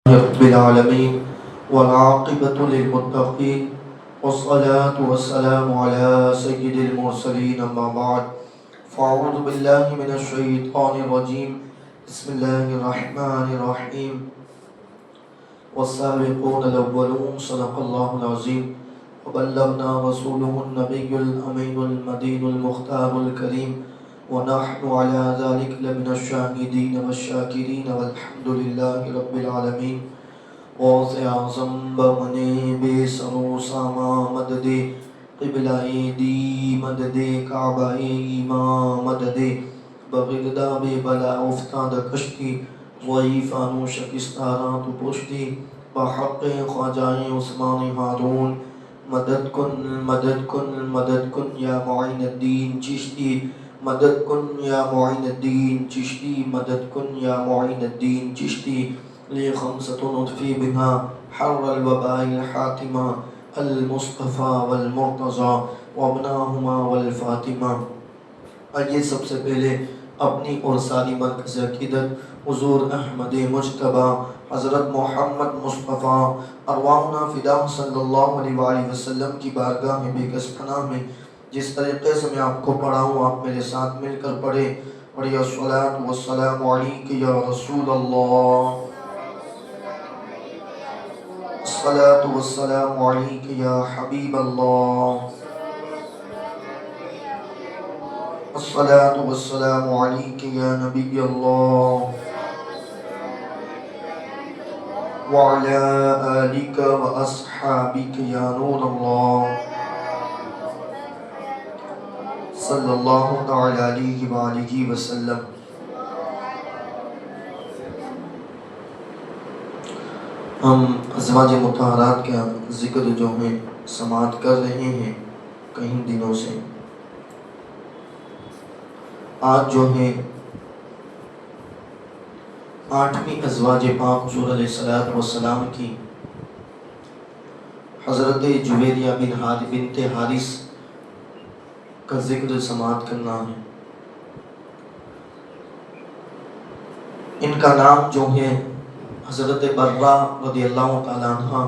رب العالمين والعاقبة للمتقين والصلاة والسلام على سيد المرسلين أما بعد فأعوذ بالله من الشيطان الرجيم بسم الله الرحمن الرحيم والسابقون الأولون صدق الله العظيم وبلغنا رسوله النبي الأمين المدين المختار الكريم ونحن على ذلك لمن الشاهدين والشاكرين والحمد لله رب العالمين غوث اعظم بمنے بے سرو ساما مدد قبلہ دی مدد کعبہ ایمان مدد بغداد بے بلا افتاد کشتی ضعیفان و شکستاران تو پشتی بحق خواجہ عثمان ہارون مدد کن یا معین الدین چشتی مدد کن یا معین الدین چشتی مدد کن یا معین الدین چشتی لی خمسة نطفی بنا حر الوباء الحاتمہ المصطفى والمرتضى وابناہما والفاطمہ۔ آئیے سب سے پہلے اپنی اور ساری مرکز عقیدت حضور احمد مجتبی حضرت محمد مصطفیٰ ارواحنا فدا صلی اللہ علیہ وآلہ وسلم کی بارگاہ میں بے کس پناہ میں جس طریقے سے میں آپ کو پڑھا ہوں آپ میرے ساتھ مل کر پڑھیں۔ پڑھیے الصلاۃ والسلام علیک یا رسول اللہ، الصلاۃ والسلام علیک یا حبیب اللہ، الصلاۃ والسلام علیک یا نبی اللہ وعلی آلک و اصحابک یا نور اللہ صلی اللہ تعالی علیہ وآلہ وسلم۔ ہم ازواج مطہرات کا ذکر جو ہے سماعت کر رہے ہیں کئی دنوں سے۔ آج جو ہے 8ویں ازواج پاک حضور علیہ السلام کی حضرت جویریہ بنت حارث کا ذکر سماعت کرنا ہے۔ ان کا نام جو ہے حضرت برہ رضی اللہ تعالیٰ عنہ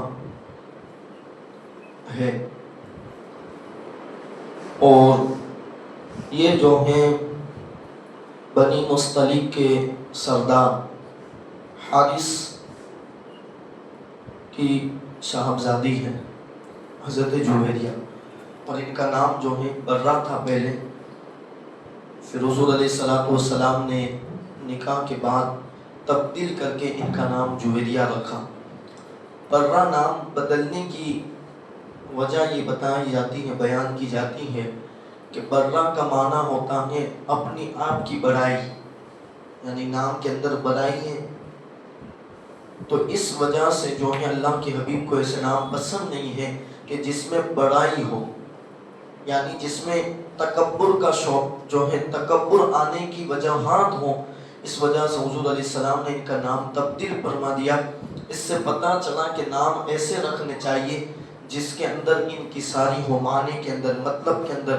ہے، اور یہ جو ہیں بنی مستلق کے سردار حارث کی صاحبزادی ہے حضرت جویریہ، اور ان کا نام جو ہے برہ تھا پہلے، پھر حضور علیہ السلام نے نکاح کے بعد تبدیل کر کے ان کا نام جویریہ رکھا۔ برہ نام بدلنے کی وجہ یہ بتائی جاتی ہے، بیان کی جاتی ہے کہ برہ کا معنی ہوتا ہے اپنی آپ کی بڑائی، یعنی نام کے اندر بڑائی ہے، تو اس وجہ سے جو ہے اللہ کے حبیب کو ایسے نام پسند نہیں ہے کہ جس میں بڑائی ہو، یعنی جس میں تکبر کا شوق جو ہے، تکبر آنے کی وجہات ہوں۔ اس وجہ سے حضور علیہ السلام نے ان کا نام تبدیل فرما دیا۔ اس سے پتہ چلا کہ نام ایسے رکھنے چاہیے جس کے اندر انکساری ہو، معنی کے اندر، مطلب کے اندر۔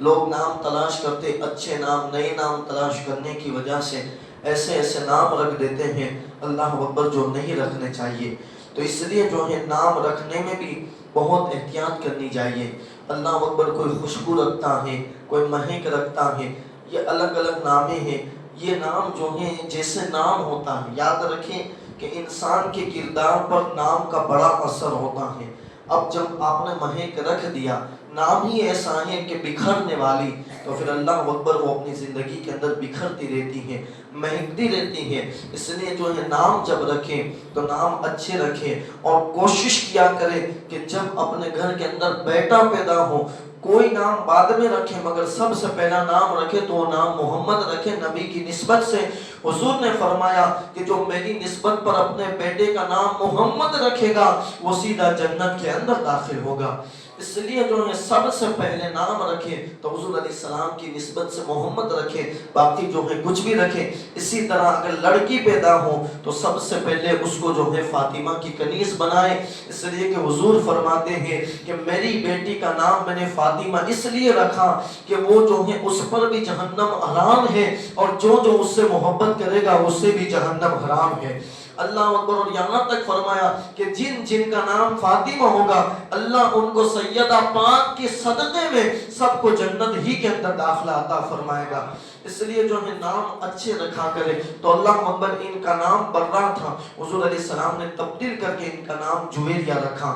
لوگ نام تلاش کرتے، اچھے نام، نئے نام تلاش کرنے کی وجہ سے ایسے نام رکھ دیتے ہیں اللہ اکبر جو نہیں رکھنے چاہیے۔ تو اس لیے جو ہے نام رکھنے میں بھی بہت احتیاط کرنی چاہیے۔ اللہ اکبر، کوئی خوشبو رکھتا ہے، کوئی مہک رکھتا ہے، یہ الگ الگ نامیں ہیں۔ یہ نام جو ہیں جیسے نام ہوتا ہے، یاد رکھیں کہ انسان کے کردار پر نام کا بڑا اثر ہوتا ہے۔ اب جب آپ نے مہک رکھ دیا، نام ہی ایسا ہے کہ بکھرنے والی، تو پھر اللہ اکبر وہ اپنی زندگی کے اندر بکھرتی رہتی ہے، مہکتی رہتی ہے۔ اس لیے جو ہے نام جب رکھیں تو نام اچھے رکھیں، اور کوشش کیا کریں کہ جب اپنے گھر کے اندر بیٹا پیدا ہو، کوئی نام بعد میں رکھیں مگر سب سے پہلا نام رکھے تو وہ نام محمد رکھے، نبی کی نسبت سے۔ حضور نے فرمایا کہ جو میری نسبت پر اپنے بیٹے کا نام محمد رکھے گا وہ سیدھا جنت کے اندر داخل ہوگا۔ اس لیے جو ہے سب سے پہلے نام رکھے تو حضور علیہ السلام کی نسبت سے محمد رکھے، باقی جو ہے کچھ بھی رکھے۔ اسی طرح اگر لڑکی پیدا ہو تو سب سے پہلے اس کو جو ہے فاطمہ کی کنیز بنائے، اس لیے کہ حضور فرماتے ہیں کہ میری بیٹی کا نام میں نے فاطمہ اس لیے رکھا کہ وہ جو ہے اس پر بھی جہنم حرام ہے، اور جو اس سے محبت کرے گا اس سے بھی جہنم حرام ہے۔ اللہ اکبر. اور یہاں تک فرمایا کہ جن جن کا نام فاطمہ ہوگا اللہ ان کو سیدہ پاک کے صدقے میں سب کو جنت ہی کے اندر داخلہ عطا فرمائے گا. اس لیے جو ہے نام اچھے رکھا کرے. تو اللہ اکبر ان کا نام برہ تھا, حضور علیہ السلام نے تبدیل کر کے ان کا نام جویریہ رکھا.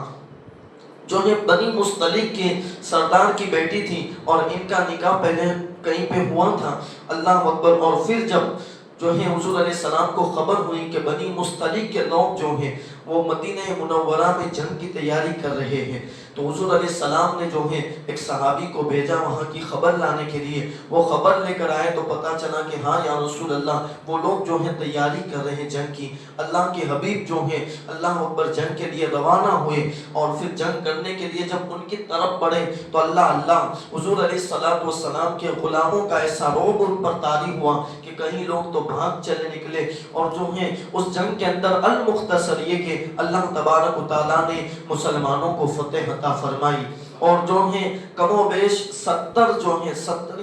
جو ہے بنی مصطلق کے سردار کی بیٹی تھی اور ان کا نکاح پہلے کہیں پہ ہوا تھا. اللہ اکبر. اور پھر جب جو ہے حضور علیہ السلام کو خبر ہوئی کہ بنی مصطلق کے لوگ جو ہیں وہ مدینہ منورہ میں جنگ کی تیاری کر رہے ہیں, تو حضور علیہ السلام نے جو ہے ایک صحابی کو بھیجا وہاں کی خبر لانے کے لیے. وہ خبر لے کر آئے تو پتہ چلا کہ ہاں یا رسول اللہ وہ لوگ جو ہیں تیاری کر رہے ہیں جنگ کی. اللہ کے حبیب جو ہیں اللہ اکبر جنگ کے لیے روانہ ہوئے اور پھر جنگ کرنے کے لیے جب ان کی طرف بڑھے تو اللہ حضور علیہ السلام کے غلاموں کا ایسا رعب ان پر طاری ہوا کہ کہیں لوگ تو بھاگ چلے نکلے. اور جو ہیں اس جنگ کے اندر المختصر یہ کہ اللہ تبارک و تعالیٰ نے مسلمانوں کو فتح عطا فرمائی. اور جو ہیں کم و بیش 70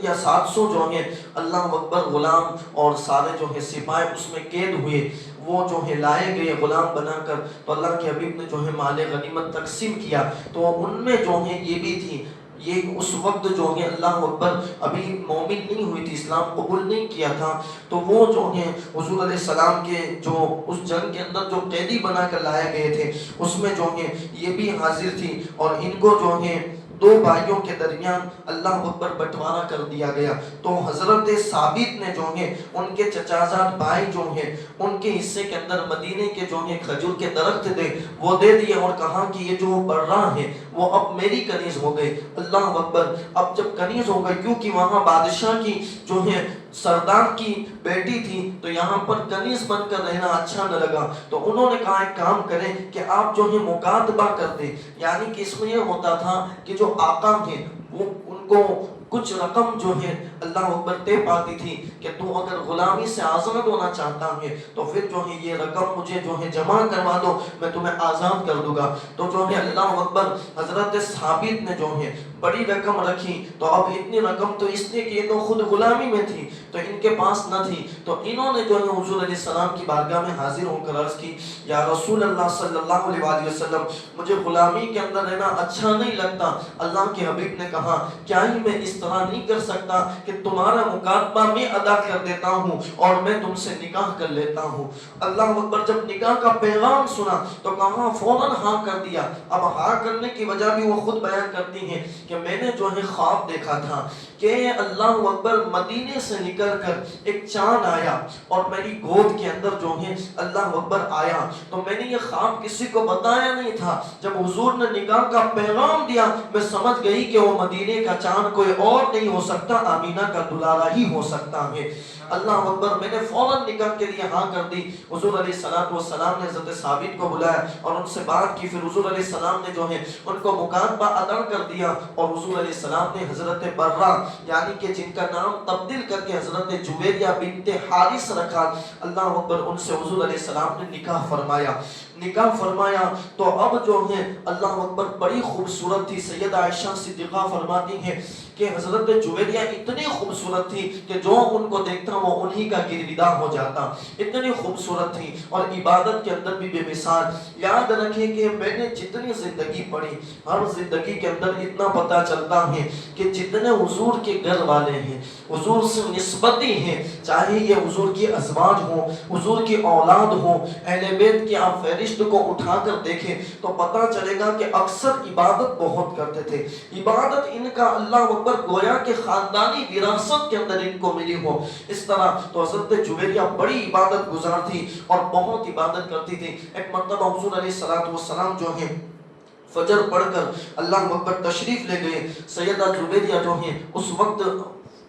یا 700 جو ہیں اللہ اکبر غلام اور سارے جو ہیں سپاہی اس میں قید ہوئے, وہ جو ہے لائے گئے غلام بنا کر. تو اللہ کے حبیب نے جو ہے مال غنیمت تقسیم کیا. تو ان میں جو ہے یہ بھی تھی, یہ اس وقت جو ہے اللہ اکبر ابھی مومن نہیں ہوئی تھی, اسلام قبول نہیں کیا تھا. تو وہ جو ہیں حضور علیہ السلام کے جو اس جنگ کے اندر جو قیدی بنا کر لائے گئے تھے اس میں جو ہیں یہ بھی حاضر تھی. اور ان کو جو ہیں 2 بھائیوں کے درمیان اللہ اکبر بٹوارا کر دیا گیا. تو حضرت ثابت نے جو ہیں ان کے چچازاد بھائی جو ہیں ان کے حصے کے اندر مدینے کے جو ہیں کھجور کے درخت تھے وہ دے دیے اور کہا کہ یہ جو برہ ہے وہ اب میری کنیز ہو گئی. اللہ اکبر. اب جب کنیز ہو گئی کیونکہ وہاں بادشاہ کی جو ہے سردار کی بیٹی تھی تو یہاں پر کنیز بن کر رہنا اچھا نہ لگا. تو انہوں نے کہا ایک کام کریں کہ آپ جو ہے مکاتبہ کر دیں. یعنی کہ اس میں یہ ہوتا تھا کہ جو آقا ہیں وہ ان کو کچھ رقم جو ہے اللہ اکبر طے پاتی تھی کہ تو اگر غلامی سے آزاد ہونا چاہتا ہے تو پھر جو ہے یہ رقم مجھے جو ہے جمع کروا دو, میں تمہیں آزاد کر دوں گا. تو جو ہے اللہ اکبر حضرت ثابت نے جو ہے بڑی رقم رکھی. تو اب اتنی رقم تو اس لیے کہ یہ تو خود غلامی میں تھی تو ان کے پاس نہ تھی. تو انہوں نے جو ہے حضور علیہ السلام کی بارگاہ میں حاضر ہو کر عرض کی یا رسول اللہ صلی اللہ علیہ وآلہ وسلم مجھے غلامی کے اندر رہنا اچھا نہیں لگتا. اللہ کے حبیب نے کہا کیا ہی میں اس طرح نہیں کر سکتا کہ تمہارا مکاتبہ میں ادا کر دیتا ہوں اور میں تم سے نکاح کر لیتا ہوں. اللہ اکبر. جب نکاح کا پیغام سنا تو کہا فوراً ہاں کر دیا. اب ہاں کرنے کی وجہ بھی وہ خود بیان کرتی ہیں کہ میں نے جو ہے خواب دیکھا تھا کہ اللہ اکبر مدینے سے نکل کر ایک چاند آیا اور میری گود کے اندر جو ہے اللہ اکبر آیا. تو میں نے یہ خواب کسی کو بتایا نہیں تھا. جب حضور نے نکاح کا پیغام دیا میں سمجھ گئی کہ وہ مدینے کا چاند کوئی اور نہیں ہو سکتا, آمینہ کا دلارا ہی ہو سکتا ہے. اللہ اکبر. میں نے فوراً نکاح کے لیے ہاں کر دی. حضور علیہ السلام نے حضرت ثابت کو بلایا اور ان سے بات کی. پھر حضور علیہ السلام نے جو ہے ان کو مکاتبہ ادا کر دیا اور حضور علیہ السلام نے حضرت برہ یعنی کہ جن کا نام تبدیل کر کے حضرت جویریہ بنت حارث رکھا, اللہ اکبر, ان سے حضور علیہ السلام نے نکاح فرمایا. تو اب جو ہے اللہ اکبر بڑی خوبصورت تھی. سیدہ عائشہ صدیقہ فرماتی ہیں کہ حضرت جویریہ اتنی خوبصورت تھی کہ جو ان کو دیکھتا وہ انہی کا گرویدہ ہو جاتا. اتنی خوبصورت تھی اور عبادت کے اندر بھی بے مثال. یاد رکھیں کہ میں نے جتنی زندگی پڑھی ہر زندگی کے اندر اتنا پتہ چلتا ہے کہ جتنے حضور کے گھر والے ہیں حضور سے نسبتی ہیں, چاہے یہ حضور کی ازواج ہوں حضور کی اولاد ہوں, اہل بیت کی آپ فہرست کو اٹھا کر دیکھیں تو پتہ چلے گا کہ اکثر عبادت بہت کرتے تھے. عبادت ان کا اللہ اکبر گویا کہ خاندانی وراثت کے اندر ان کو ملی ہو اس طرح. تو حضرت جویریہ بڑی عبادت گزار تھی اور بہت عبادت کرتی تھی. ایک مرتبہ حضور علیہ السلام جو ہیں فجر پڑھ کر اللہ اکبر تشریف لے گئے. سیدہ جویریہ جو ہیں اس وقت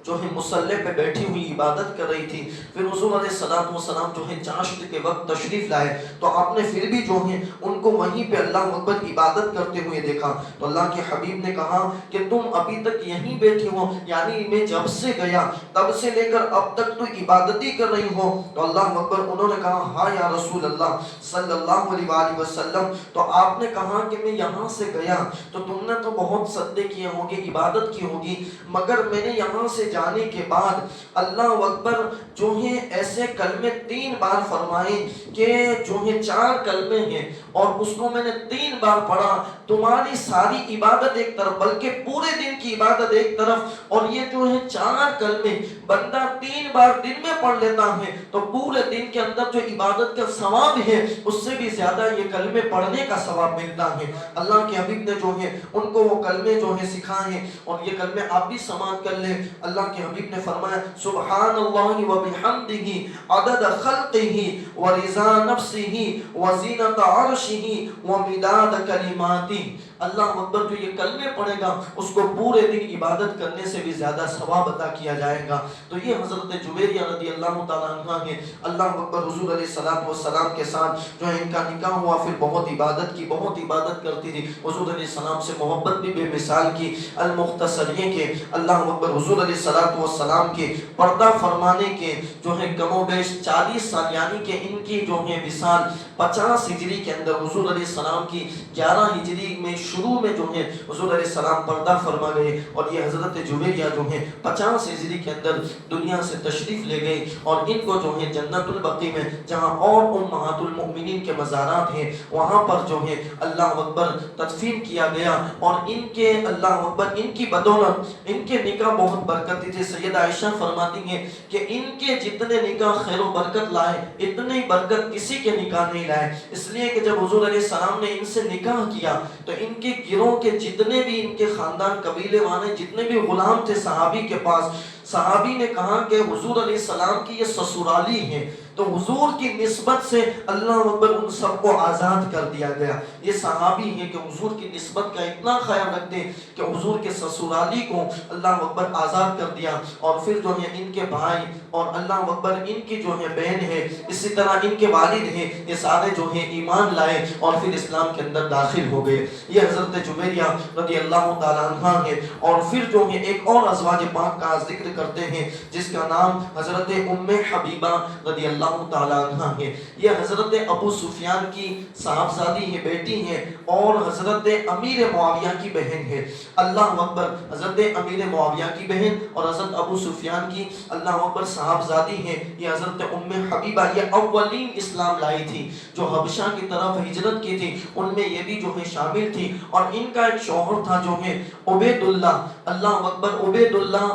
جو ہے مصلی پہ بیٹھی ہوئی عبادت کر رہی تھی. پھر حضور علیہ السلام جو ہے چاشت کے وقت تشریف لائے تو آپ نے پھر بھی جو ہے ان کو وہیں پہ اللہ اکبر عبادت کرتے ہوئے دیکھا. تو اللہ کے حبیب نے کہا کہ تم ابھی تک یہیں بیٹھی ہو, یعنی میں جب سے گیا تب سے لے کر اب تک تو عبادت ہی کر رہی ہو. تو اللہ اکبر. انہوں نے کہا ہاں یا رسول اللہ صلی اللہ علیہ وآلہ وسلم, تو آپ نے کہا کہ میں یہاں سے گیا تو تم نے تو بہت صدقے کیے ہوں گے, عبادت کی ہوگی, مگر میں نے یہاں سے جانے کے بعد اللہ اکبر جو ہے ایسے کلمے 3 بار فرمائے کہ جو ہے 4 کلمے ہیں اور اس کو میں نے 3 بار پڑھا. تمہاری ساری عبادت ایک طرف بلکہ پورے دن کی عبادت ایک طرف اور یہ جو ہے 4 کلمے بندہ 3 بار دن میں پڑھ لیتا ہے تو پورے دن کے اندر جو عبادت کا ثواب ہے اس سے بھی زیادہ یہ کلمے پڑھنے کا ثواب ملتا ہے. اللہ کے حبیب نے جو ہے ان کو وہ کلمے جو ہے سکھائے ہیں اور یہ کلمے آپ بھی سماعت کر لیں. اللہ کے حبیب نے فرمایا سبحان اللہ و بحمدہ عدد خلقہ و رضا نفسہ و زینت عرشہ و مداد کلماتہ. اللہ اکبر جو یہ کلمے پڑھے گا اس کو پورے دن عبادت کرنے سے بھی زیادہ ثواب عطا کیا جائے گا. تو یہ حضرت جویریہ رضی اللہ تعالیٰ عنہ ہے. اللہ اکبر حضور علیہ السلام کے ساتھ جو ہے ان کا نکاح ہوا. پھر بہت عبادت کی, بہت عبادت کرتی تھی. حضور علیہ السلام سے محبت بھی بے مثال کی. المختصر یہ کہ اللہ اکبر حضور علیہ السلام کے پردہ فرمانے کے جو ہے کم و بیش 40 سال یعنی کہ ان کی جو ہے وصال 50 ہجری کے اندر حضور علیہ السلام کی 11 ہجری میں شروع میں جو ہے حضور علیہ السلام پردہ فرما گئے اور یہ حضرت جویریہ جو ہے 50 ہجری کے اندر دنیا سے تشریف لے گئے اور ان کو جو ہے جنت البقیع میں جہاں اور امہات المؤمنین کے مزارات ہیں وہاں پر جو ہے اللہ اکبر تدفین کیا گیا. اور ان کے اللہ اکبر ان کی بدولت ان کے نکاح بہت برکتی تھے. سیدہ عائشہ فرماتی ہیں کہ ان کے جتنے نکاح خیر و برکت لائے اتنی برکت کسی کے نکاح نہیں لائے. اس لیے کہ جب حضور علیہ السلام نے ان سے نکاح کیا تو ان کے گروہ کے جتنے بھی ان کے خاندان قبیلے والے جتنے بھی غلام تھے صحابی کے پاس, صحابی نے کہا کہ حضور علیہ السلام کی یہ سسرالی ہیں تو حضور کی نسبت سے اللہ اکبر ان سب کو آزاد کر دیا گیا. یہ صحابی ہیں کہ حضور کی نسبت کا اتنا خیال رکھتے ہیں کہ حضور کے سسرالی کو اللہ اکبر آزاد کر دیا. اور پھر جو ہے ان کے بھائی اور اللہ اکبر ان کی جو ہے بہن ہے, اسی طرح ان کے والد ہیں, یہ سارے جو ہیں ایمان لائے اور پھر اسلام کے اندر داخل ہو گئے. یہ حضرت جویریہ رضی اللہ تعالیٰ عنہ ہے. اور پھر جو ہے ایک اور ازواج پاک کا ذکر کرتے ہیں جس کا نام حضرت ام حبیبہ رضی اللہ تعالیٰ عنہ ہے. یہ حضرت ابو سفیان کی صاحبزادی ہے, بیٹی ہیں اور حضرت امیر معاویہ کی بہن ہے. اللہ اکبر حضرت امیر معاویہ کی بہن اور حضرت ابو سفیان کی اللہ اکبر صاحبزادی ہیں. یہ حضرت ام حبیبہ یہ اولین اسلام لائی تھی جو حبشہ کی طرف ہجرت کی تھی, ان میں یہ بھی جو ہے شامل تھی. اور ان کا ایک شوہر تھا جو ہے عبید اللہ, اللہ اکبر عبید اللہ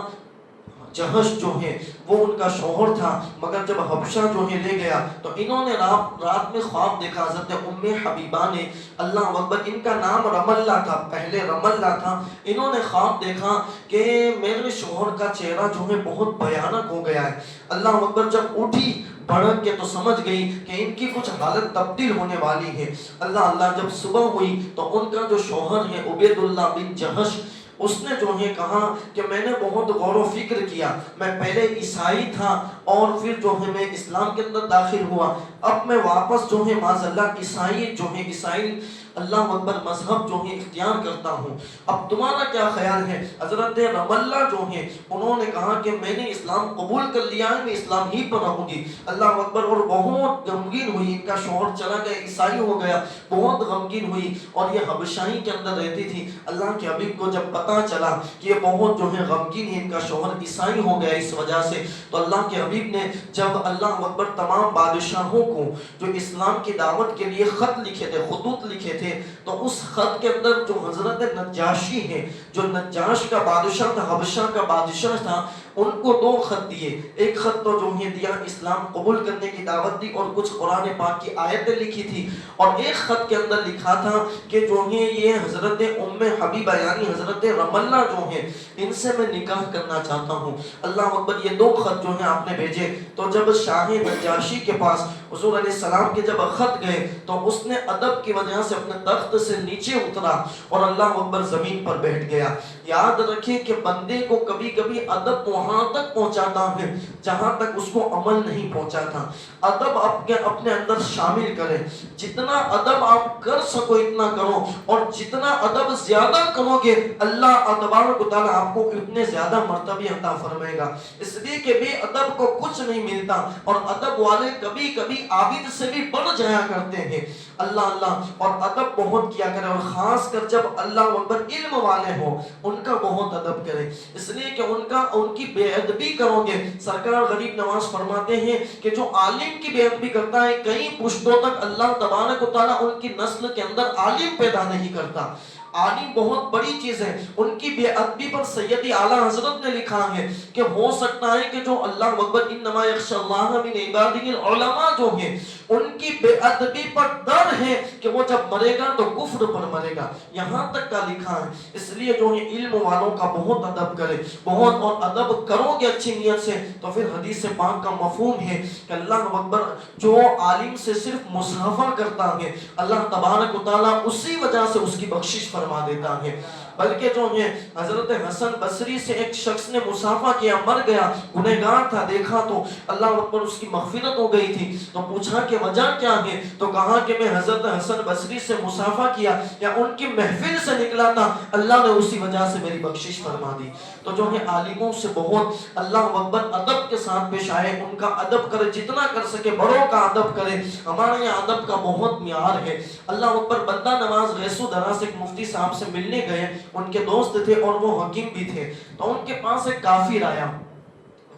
جہش جو ہے وہ ان کا شوہر تھا. مگر جب حبشہ جو ہے لے گیا تو انہوں نے رات میں خواب دیکھا حضرت ام حبیبہ نے, اللہ اکبر ان کا نام رملہ تھا, پہلے رملہ تھا. انہوں نے خواب دیکھا کہ میرے شوہر کا چہرہ جو ہے بہت بھیانک ہو گیا ہے. اللہ اکبر جب اٹھی بھڑک کے تو سمجھ گئی کہ ان کی کچھ حالت تبدیل ہونے والی ہے. اللہ جب صبح ہوئی تو ان کا جو شوہر ہے عبید اللہ بن جہش اس نے جو ہے کہا کہ میں نے بہت غور و فکر کیا, میں پہلے عیسائی تھا اور پھر جو ہے میں اسلام کے اندر داخل ہوا, اب میں واپس جو ہے معاذ اللہ عیسائی اللہ اکبر مذہب جو ہے اختیار کرتا ہوں. اب تمہارا کیا خیال ہے؟ حضرت رملہ جو ہیں انہوں نے کہا کہ میں نے اسلام قبول کر لیا ہے, میں اسلام ہی پر رہوں گی. اللہ اکبر. اور بہت غمگین ہوئی, ان کا شوہر چلا گیا, عیسائی ہو گیا, بہت غمگین ہوئی اور یہ حبشائی کے اندر رہتی تھی. اللہ کے حبیب کو جب پتا چلا کہ یہ بہت جو ہے غمگین ہے, ان کا شوہر عیسائی ہو گیا اس وجہ سے, تو اللہ کے حبیب نے جب اللہ اکبر تمام بادشاہوں کو جو اسلام کی دعوت کے لیے خط لکھے تھے, خطوط لکھے تھے, تو اس خط کے اندر جو حضرت نجاشی ہے, جو نجاش کا بادشاہ تھا, حبشہ کا بادشاہ تھا, ان کو 2 خط دیے. ایک خط تو جو ہے دیا اسلام قبول کرنے کی دعوت دی اور کچھ قرآن پاک کی آیتیں لکھی تھی, اور ایک خط کے اندر لکھا تھا کہ جو ہے یہ حضرت ام حبیبہ یعنی حضرت رملہ جو ہے ان سے میں نکاح کرنا چاہتا ہوں. اللہ اکبر. یہ 2 خط جو ہیں آپ نے بھیجے. تو جب شاہ نجاشی کے پاس حضور علیہ السلام کے جب خط گئے تو اس نے ادب کی وجہ سے اپنے تخت سے نیچے اترا اور اللہ اکبر زمین پر بیٹھ گیا. یاد رکھیں کہ بندے کو کبھی کبھی ادب وہاں تک پہنچاتا ہے جہاں تک اس کو عمل نہیں پہنچاتا. ادب اپنے اندر شامل کریں, جتنا ادب آپ کر سکو اتنا کرو, اور جتنا ادب زیادہ کرو گے اللہ تبارک و تعالیٰ آپ کو اتنے زیادہ مرتبے عطا فرمائے گا. اس لیے کہ بے ادب کو کچھ نہیں ملتا, اور ادب والے کبھی کبھی عابد سے بھی بڑھ جایا کرتے ہیں. اللہ. اور ادب بہت کیا کرے, اور خاص کر جب اللہ اکبر علم والے ہوں ان کا بہت ادب کرے, اس لیے کہ ان کی بے ادبی کرو گے، سرکار غریب نواز فرماتے ہیں کہ جو عالم کی بے ادبی کرتا ہے کئی پشتوں تک اللہ تبارک و تعالیٰ ان کی نسل کے اندر عالم پیدا نہیں کرتا۔ عالم بہت بڑی چیز ہے، ان کی بے ادبی پر سیدی اعلیٰ حضرت نے لکھا ہے کہ ہو سکتا ہے کہ جو اللہ اکبر انما یخشی اللہ من عبادہ العلماء جو ہیں ان کی بے ادبی پر ڈر ہے کہ وہ جب مرے گا تو کفر پر مرے گا، یہاں تک کا لکھا ہے۔ اس لیے جو ہے علم والوں کا بہت ادب کرے، بہت، اور ادب کرو گے اچھی نیت سے تو پھر حدیث پاک کا مفہوم ہے کہ اللہ اکبر جو عالم سے صرف مصافحہ کرتا ہے اللہ تبارک و تعالیٰ اسی وجہ سے اس کی بخشش فرما دیتا ہے۔ بلکہ جو ہے حضرت حسن بصری سے ایک شخص نے مصافحہ کیا، مر گیا، گنہگار تھا، دیکھا تو اللہ اکبر اس کی مغفرت ہو گئی تھی، تو پوچھا کہ وجہ کیا ہے، تو کہا کہ میں حضرت حسن بصری سے مصافحہ کیا یا ان کی محفل سے نکلا تھا، اللہ نے اسی وجہ سے میری بخشش فرما دی۔ تو جو ہے عالموں سے بہت اللہ اکبر ادب کے ساتھ پیش آئے، ان کا ادب کرے، جتنا کر سکے بڑوں کا ادب کرے۔ ہمارے یہاں ادب کا بہت معیار ہے۔ اللہ اکبر بندہ نواز غیث و درا سے ایک مفتی صاحب سے ملنے گئے، ان کے دوست تھے اور وہ حکیم بھی تھے، تو ان کے پاس ایک کافر آیا۔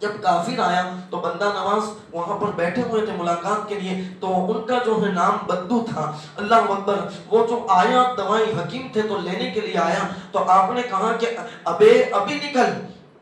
جب کافر آیا تو بندہ نواز وہاں پر بیٹھے ہوئے تھے ملاقات کے لیے، تو ان کا جو ہے نام بدو تھا۔ اللہ اکبر، وہ جو آیا دوائی حکیم تھے تو لینے کے لیے آیا، تو آپ نے کہا کہ ابھی نکل،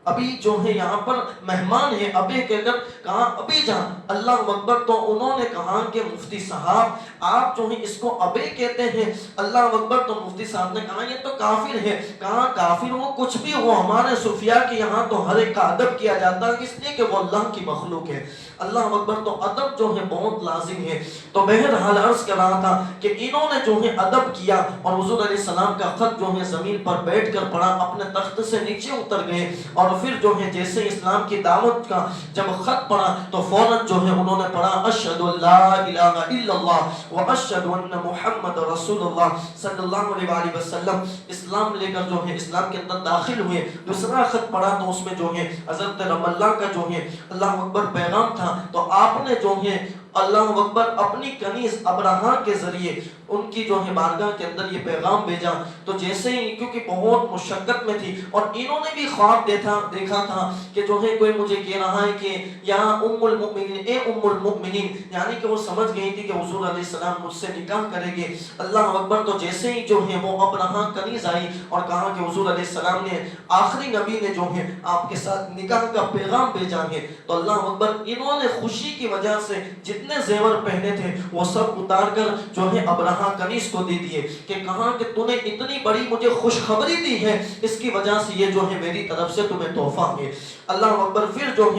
ابھی جو ہے یہاں پر مہمان ہے، ابھی کہہ کر کہا ابھی جا۔ اللہ اکبر، تو انہوں نے کہا کہ مفتی صاحب آپ جو ہے اس کو ابے کہتے ہیں۔ اللہ اکبر، تو مفتی صاحب نے کہا یہ تو کافر ہے۔ کہا کافر ہو کچھ بھی ہو، ہمارے صوفیاء کے یہاں تو ہر ایک کا ادب کیا جاتا ہے، اس لیے کہ وہ اللہ کی مخلوق ہے۔ اللہ اکبر، تو ادب جو ہے بہت لازم ہے۔ تو بہرحال عرض کر رہا تھا کہ انہوں نے جو ہے ادب کیا اور حضور علیہ السلام کا خط جو ہے زمین پر بیٹھ کر پڑھا، اپنے تخت سے نیچے اتر گئے، اور پھر جو ہے جیسے اسلام کی دعوت کا جب خط پڑھا تو فوراً جو ہے انہوں نے پڑھا اشہد لا الہ الا اللہ واشہد ان محمد رسول اللہ صلی اللہ علیہ وآلہ وسلم۔ اسلام لے کر جو ہے اسلام کے اندر داخل ہوئے۔ دوسرا خط پڑھا تو اس میں جو ہے حضرت رم اللہ کا جو ہے اللہ اکبر پیغام تھا، تو آپ نے جو ہے اللہ اکبر اپنی کنیز ابرہا کے ذریعے ان کی جو ہے بارگاہ کے اندر یہ پیغام بھیجا۔ تو جیسے ہی، کیونکہ بہت مشقت میں تھی اور انہوں نے بھی خواب دیکھا تھا کہ جو ہے کوئی مجھے کہہ رہا ہے کہ یا ام المؤمنین، اے ام المؤمنین، یعنی کہ وہ سمجھ گئی تھی کہ حضور علیہ السلام مجھ سے نکاح کریں گے۔ اللہ اکبر، تو جیسے ہی جو ہے وہ ابرہا کنیز آئی اور کہا کہ حضور علیہ السلام نے، آخری نبی نے جو ہے آپ کے ساتھ نکاح کا پیغام بھیجا ہے، تو اللہ اکبر انہوں نے خوشی کی وجہ سے جتنے زیور پہنے تھے وہ سب اتار کر جو ہے ابرہا کنیز کو دے دیے، کہ کہا کہ تو نے اتنی بڑی مجھے خوشخبری دی ہے، اس کی وجہ سے یہ جو ہے میری طرف سے تمہیں تحفہ ہے۔ اللہ اکبر، پھر جو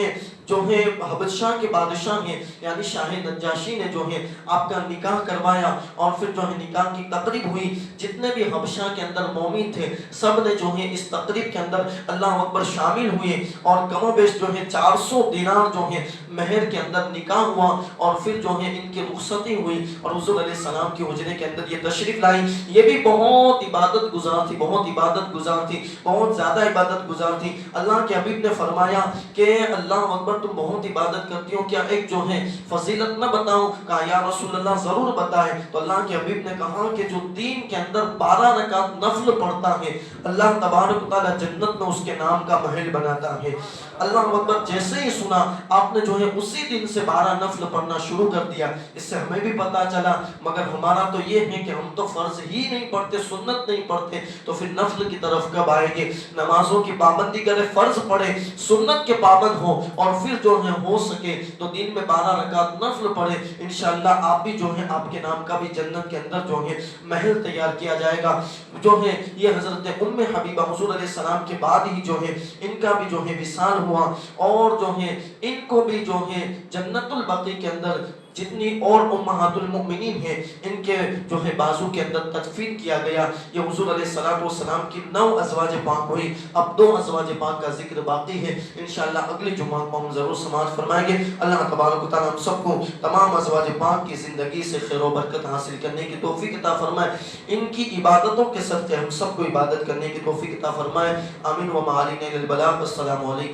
ہے حبشہ کے بادشاہ ہیں یعنی شاہ نجاشی نے جو ہے آپ کا نکاح کروایا، اور پھر جو ہے نکاح کی تقریب ہوئی۔ جتنے بھی حبشہ کے اندر مومن تھے سب نے جو ہے اس تقریب کے اندر اللہ اکبر شامل ہوئے، اور کم و بیش جو ہے 400 دینار جو ہے مہر کے اندر نکاح ہوا، اور پھر جو ہے ان کی رخصتی ہوئی اور حضور علیہ السلام کی حجرے کے اندر یہ تشریف لائی۔ یہ بھی بہت عبادت گزار تھی، بہت عبادت گزار تھی، بہت زیادہ عبادت گزار تھی۔ اللہ کے حبیب نے فرمایا کہ اللہ اکبر تم بہت عبادت کرتی ہو، کیا ایک جو ہے فضیلت نہ بتاؤں؟ کہا یا رسول اللہ ضرور بتائیں۔ تو اللہ کے حبیب نے کہا کہ جو دین کے اندر 12 رکعت نفل پڑھتا ہے اللہ تبارک و تعالی جنت میں اس کے نام کا محل بناتا ہے۔ اللہ اکبر، جیسے ہی سنا آپ نے جو ہے اسی دن سے 12 نفل پڑھنا شروع کر دیا۔ اس سے ہمیں بھی پتا چلا، مگر ہمارا تو یہ ہے کہ ہم تو فرض ہی نہیں پڑھتے، سنت نہیں پڑھتے، تو پھر نفل کی طرف کب آئیں گے؟ نمازوں کی پابندی کرے، فرض پڑھے، سنت کے پابند ہو، اور پھر جو ہے ہو سکے تو دن میں 12 رکعت نفل پڑھے، انشاءاللہ آپ بھی جو ہے آپ کے نام کا بھی جنت کے اندر جو ہے محل تیار کیا جائے گا۔ جو ہے یہ حضرت ام حبیبہ حضور علیہ السلام کے بعد ہی جو ہے ان کا بھی جو ہے وصال ہوا، اور جو ہے ان کو بھی جو ہے جنت البقیع کے اندر جتنی اور امہات المؤمنین ہیں ان کے جو ہے بازو کے اندر تدفین کیا گیا۔ یہ حضور علیہ السلام کی 9 ازواج پاک ہوئی، اب 2 ازواج پاک کا ذکر باقی ہے، انشاءاللہ اگلی جمعہ کو ہم ضرور سماعت فرمائیں گے۔ اللہ تبارک و تعالی ہم سب کو تمام ازواج پاک کی زندگی سے خیر و برکت حاصل کرنے کی توفیق عطا فرمائے، ان کی عبادتوں کے صدقے ہم سب کو عبادت کرنے کی توفیق عطا فرمائے۔ آمین و معالین البلاغ۔ السلام علیکم۔